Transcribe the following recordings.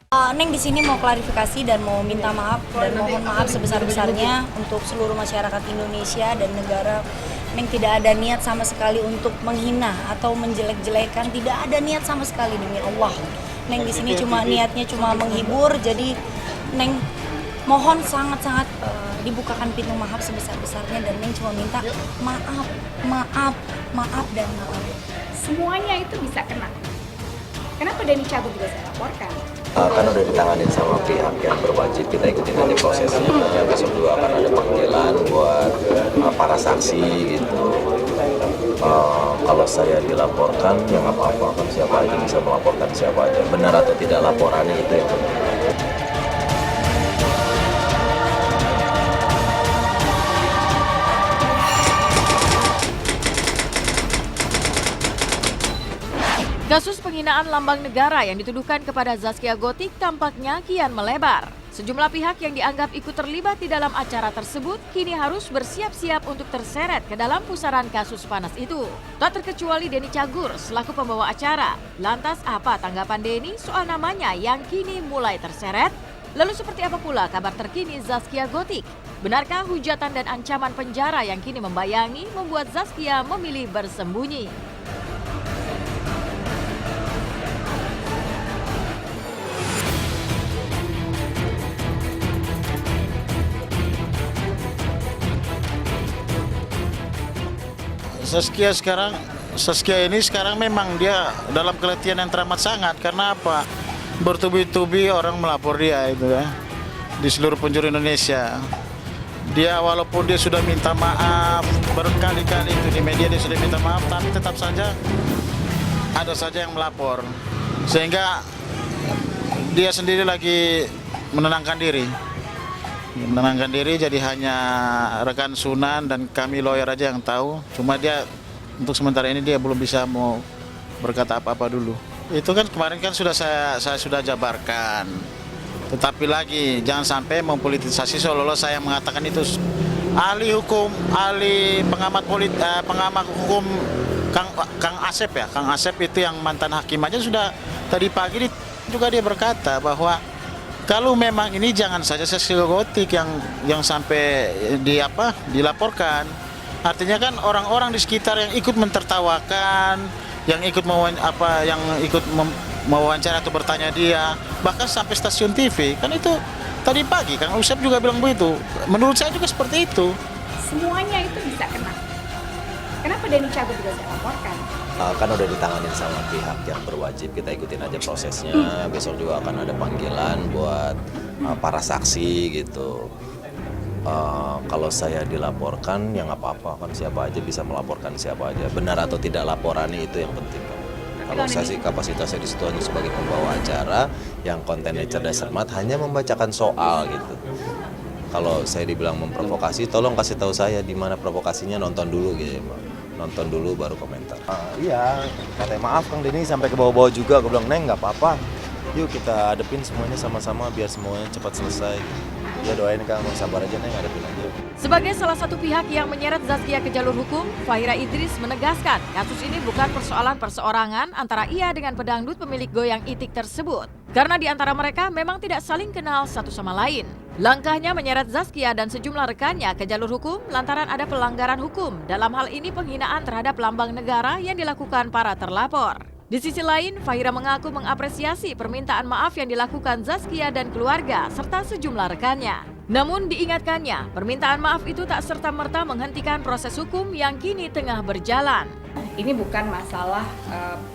Neng di sini mau klarifikasi dan mau minta maaf dan mohon maaf sebesar-besarnya untuk seluruh masyarakat Indonesia dan negara. Neng tidak ada niat sama sekali untuk menghina atau menjelek-jelekan, tidak ada niat sama sekali demi Allah. Neng di sini cuma niatnya cuma menghibur, jadi Neng mohon sangat-sangat dibukakan pintu maaf sebesar-besarnya dan Neng cuma minta maaf, maaf, maaf dan maaf. Semuanya itu bisa kena. Kenapa Denny cabut juga saya laporkan? Kan udah ditanganin sama pihak yang berwajib, kita ikutin aja prosesnya. Ya, besok juga akan ada panggilan buat para saksi gitu. Kalau saya dilaporkan ya nggak apa-apa, kan siapa aja bisa melaporkan siapa aja. Benar atau tidak laporannya itu yang penting. Kasus penghinaan lambang negara yang dituduhkan kepada Zaskia Gotik tampaknya kian melebar. Sejumlah pihak yang dianggap ikut terlibat di dalam acara tersebut kini harus bersiap-siap untuk terseret ke dalam pusaran kasus panas itu. Tak terkecuali Denny Cagur selaku pembawa acara. Lantas apa tanggapan Denny soal namanya yang kini mulai terseret? Lalu seperti apa pula kabar terkini Zaskia Gotik? Benarkah hujatan dan ancaman penjara yang kini membayangi membuat Zaskia memilih bersembunyi? Zaskia ini sekarang memang dia dalam keletihan yang teramat sangat. Karena apa? Bertubi-tubi orang melapor dia itu ya, di seluruh penjuru Indonesia. Dia walaupun dia sudah minta maaf berkali-kali itu di media, dia sudah minta maaf, tapi tetap saja ada saja yang melapor. Sehingga dia sendiri lagi menenangkan diri. Jadi hanya rekan Sunan dan kami lawyer aja yang tahu. Cuma dia untuk sementara ini dia belum bisa mau berkata apa-apa dulu. Itu kan kemarin kan sudah saya sudah jabarkan. Tetapi lagi jangan sampai mempolitisasi seolah-olah saya mengatakan itu. Ahli pengamat hukum Kang Asep ya. Kang Asep itu yang mantan hakim aja sudah tadi pagi juga dia berkata bahwa kalau memang ini jangan saja Zaskia Gotik yang sampai dilaporkan. Artinya kan orang-orang di sekitar yang ikut mentertawakan, yang ikut mewawancara atau bertanya dia, bahkan sampai stasiun TV. Kan itu tadi pagi Kang Usep juga bilang begitu. Menurut saya juga seperti itu. Semuanya itu bisa kena. Kenapa Denny cabut juga saya laporkan? Kan udah ditanganin sama pihak yang berwajib, kita ikutin aja prosesnya. Besok juga akan ada panggilan buat para saksi gitu. Kalau saya dilaporkan ya nggak apa-apa, kan siapa aja bisa melaporkan siapa aja. Benar atau tidak laporannya itu yang penting. Kalau saya sih kapasitasnya di situ hanya sebagai pembawa acara yang kontennya cerdas cermat, hanya membacakan soal gitu. Kalau saya dibilang memprovokasi, tolong kasih tahu saya di mana provokasinya, nonton dulu gitu ya, Pak. Nonton dulu baru komentar. Iya, katanya maaf Kang Denny sampai ke bawah-bawah juga. Gue bilang, Neng nggak apa-apa. Yuk kita hadepin semuanya sama-sama biar semuanya cepat selesai. Ya doain Kang, sabar aja Neng, hadepin aja. Sebagai salah satu pihak yang menyeret Zaskia ke jalur hukum, Fahira Idris menegaskan kasus ini bukan persoalan perseorangan antara ia dengan pedangdut pemilik goyang itik tersebut. Karena di antara mereka memang tidak saling kenal satu sama lain. Langkahnya menyeret Zaskia dan sejumlah rekannya ke jalur hukum lantaran ada pelanggaran hukum. Dalam hal ini penghinaan terhadap lambang negara yang dilakukan para terlapor. Di sisi lain, Fahira mengaku mengapresiasi permintaan maaf yang dilakukan Zaskia dan keluarga serta sejumlah rekannya. Namun diingatkannya, permintaan maaf itu tak serta-merta menghentikan proses hukum yang kini tengah berjalan. Ini bukan masalah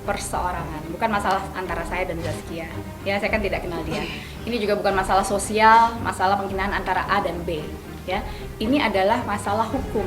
perseorangan, bukan masalah antara saya dan Zaskia. Ya, saya kan tidak kenal dia. Ini juga bukan masalah sosial, masalah penghinaan antara A dan B. Ya, ini adalah masalah hukum.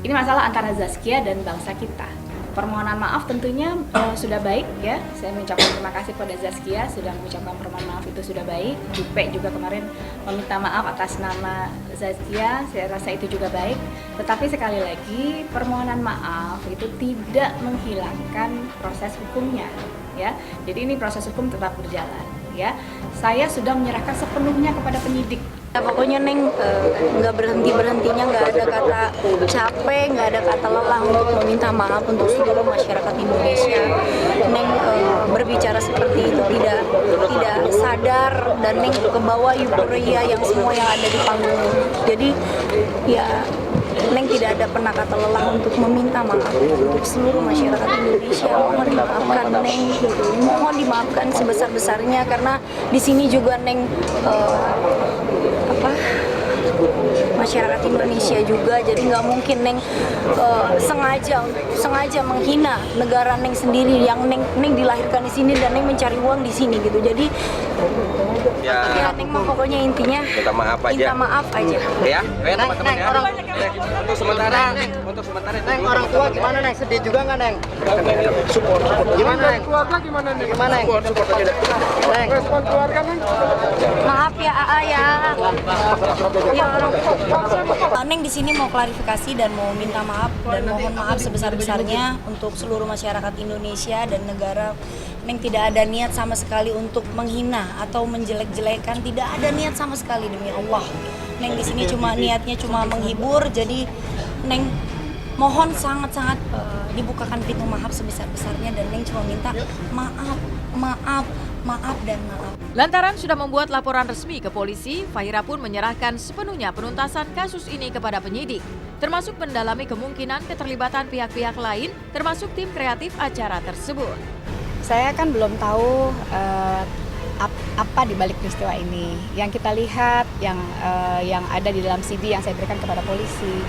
Ini masalah antara Zaskia dan bangsa kita. Permohonan maaf tentunya sudah baik ya. Saya mengucapkan terima kasih kepada Zaskia sudah mengucapkan permohonan maaf, itu sudah baik. Jupe juga kemarin meminta maaf atas nama Zaskia, saya rasa itu juga baik. Tetapi sekali lagi permohonan maaf itu tidak menghilangkan proses hukumnya ya. Jadi ini proses hukum tetap berjalan ya. Saya sudah menyerahkan sepenuhnya kepada penyidik. Pokoknya Neng nggak berhentinya, nggak ada kata capek, nggak ada kata lelah untuk meminta maaf untuk seluruh masyarakat Indonesia. Neng berbicara seperti itu tidak sadar, dan Neng kebawa euforia yang semua yang ada di panggung. Jadi ya Neng tidak ada pernah kata lelah untuk meminta maaf untuk seluruh masyarakat Indonesia. Mohon dimaafkan Neng, mohon dimaafkan sebesar-besarnya, karena di sini juga Neng masyarakat Indonesia juga, jadi nggak mungkin Neng sengaja menghina negara Neng sendiri yang Neng dilahirkan di sini dan Neng mencari uang di sini gitu. Jadi ya Neng mah pokoknya intinya minta maaf aja. minta maaf aja. Ya, teman-teman ya. Untuk sementara Neng, orang tua gimana Neng? Sedih juga nggak Neng? Support. Gimana Neng? Keluarga gimana nih? Gimana Neng? Neng. Respon keluarga Neng? Maaf ya AA ya. Neng di sini mau klarifikasi dan mau minta maaf dan mohon maaf sebesar-besarnya untuk seluruh masyarakat Indonesia dan negara. Neng tidak ada niat sama sekali untuk menghina atau menjelek-jelekan, tidak ada niat sama sekali demi Allah. Neng di sini niatnya cuma menghibur, jadi Neng mohon sangat-sangat dibukakan pintu maaf sebesar-besarnya, dan Neng cuma minta maaf dan maaf. Lantaran sudah membuat laporan resmi ke polisi, Fahira pun menyerahkan sepenuhnya penuntasan kasus ini kepada penyidik, termasuk mendalami kemungkinan keterlibatan pihak-pihak lain, termasuk tim kreatif acara tersebut. Saya kan belum tahu apa di balik peristiwa ini. Yang kita lihat, yang ada di dalam CD yang saya berikan kepada polisi,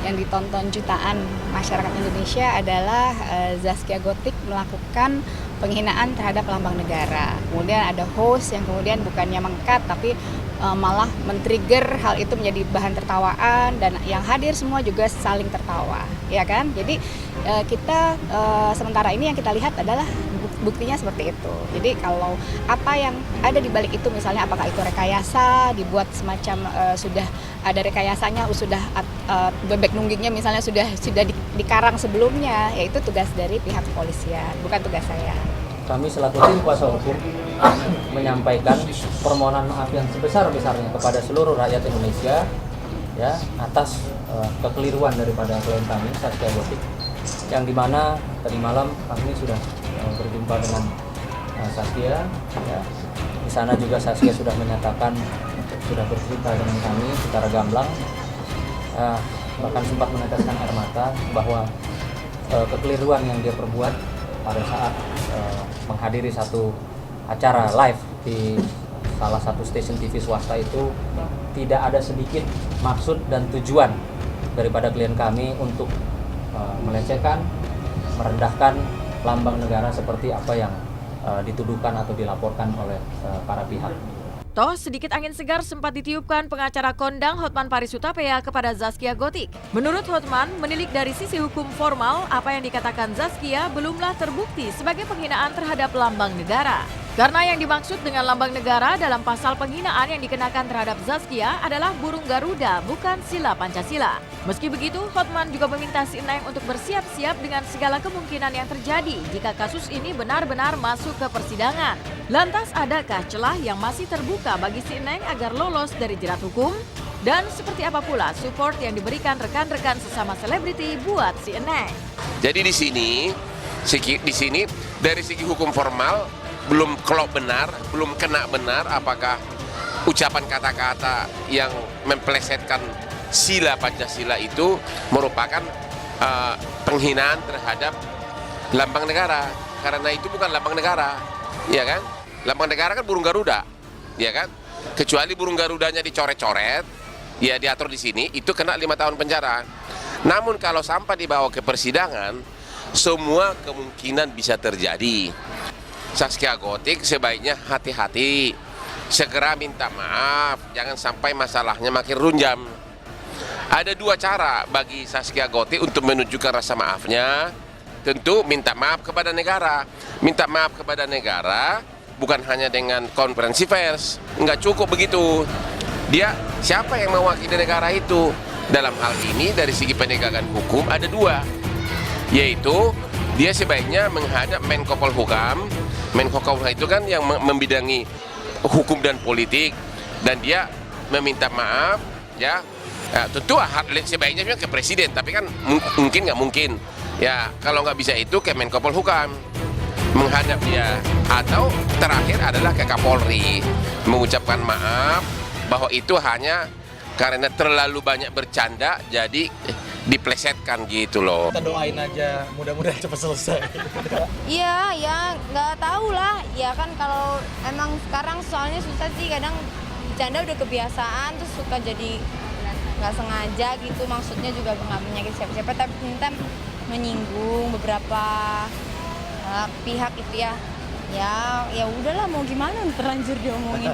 yang ditonton jutaan masyarakat Indonesia adalah Zaskia Gotik melakukan penghinaan terhadap lambang negara. Kemudian ada host yang kemudian bukannya meng-cut tapi malah men-trigger hal itu menjadi bahan tertawaan, dan yang hadir semua juga saling tertawa, ya kan? Jadi kita sementara ini yang kita lihat adalah buktinya seperti itu. Jadi kalau apa yang ada di balik itu, misalnya apakah itu rekayasa, dibuat semacam sudah ada rekayasanya, sudah bebek nunggingnya misalnya sudah dikarang sebelumnya, yaitu tugas dari pihak kepolisian, bukan tugas saya. Kami selaku tim kuasa hukum menyampaikan permohonan maaf yang sebesar-besarnya kepada seluruh rakyat Indonesia ya atas kekeliruan daripada klien kami Zaskia Gotik, yang dimana tadi malam kami sudah berjumpa dengan Zaskia ya. Di sana juga Zaskia sudah menyatakan sudah bercerita dengan kami secara gamblang, bahkan sempat meneteskan air mata bahwa kekeliruan yang dia perbuat pada saat menghadiri satu acara live di salah satu stasiun TV swasta itu tidak ada sedikit maksud dan tujuan daripada klien kami untuk melecehkan, merendahkan lambang negara seperti apa yang dituduhkan atau dilaporkan oleh para pihak. Toh sedikit angin segar sempat ditiupkan pengacara kondang Hotman Paris Hutapea kepada Zaskia Gotik. Menurut Hotman, menilik dari sisi hukum formal, apa yang dikatakan Zaskia belumlah terbukti sebagai penghinaan terhadap lambang negara. Karena yang dimaksud dengan lambang negara dalam pasal penghinaan yang dikenakan terhadap Zaskia adalah burung Garuda, bukan sila Pancasila. Meski begitu, Hotman juga meminta si Neng untuk bersiap-siap dengan segala kemungkinan yang terjadi jika kasus ini benar-benar masuk ke persidangan. Lantas adakah celah yang masih terbuka bagi si Neng agar lolos dari jerat hukum? Dan seperti apa pula support yang diberikan rekan-rekan sesama selebriti buat si Neng? Jadi di sini dari segi hukum formal belum klop benar, belum kena benar apakah ucapan kata-kata yang mempelesetkan sila Pancasila itu merupakan penghinaan terhadap lambang negara. Karena itu bukan lambang negara, ya kan? Lambang negara kan burung Garuda, ya kan? Kecuali burung Garudanya dicoret-coret, ya diatur di sini, itu kena 5 tahun penjara. Namun kalau sampai dibawa ke persidangan, semua kemungkinan bisa terjadi. Zaskia Gotik sebaiknya hati-hati, segera minta maaf, jangan sampai masalahnya makin runjam. Ada 2 cara bagi Zaskia Gotik untuk menunjukkan rasa maafnya. Tentu minta maaf kepada negara. Minta maaf kepada negara bukan hanya dengan konferensi pers, nggak cukup begitu. Dia siapa yang mewakili negara itu? Dalam hal ini dari segi penegakan hukum ada 2, yaitu dia sebaiknya menghadap Menko Polhukam. Menko Polhukam itu kan yang membidangi hukum dan politik, dan dia meminta maaf, ya. Tentu sebaiknya ke presiden, tapi kan mungkin nggak mungkin. Ya kalau nggak bisa itu ke Menko Polhukam menghadap dia, atau terakhir adalah ke Kapolri mengucapkan maaf bahwa itu hanya karena terlalu banyak bercanda jadi diplesetkan gitu loh. Kita doain aja, mudah-mudahan cepat selesai. Iya, ya nggak tahu lah. Ya kan kalau emang sekarang soalnya susah sih, kadang bercanda udah kebiasaan, terus suka jadi nggak sengaja gitu. Maksudnya juga nggak menyakiti siapa-siapa, tapi minta menyinggung beberapa pihak itu ya. Ya udahlah, mau gimana, terlanjur diomongin.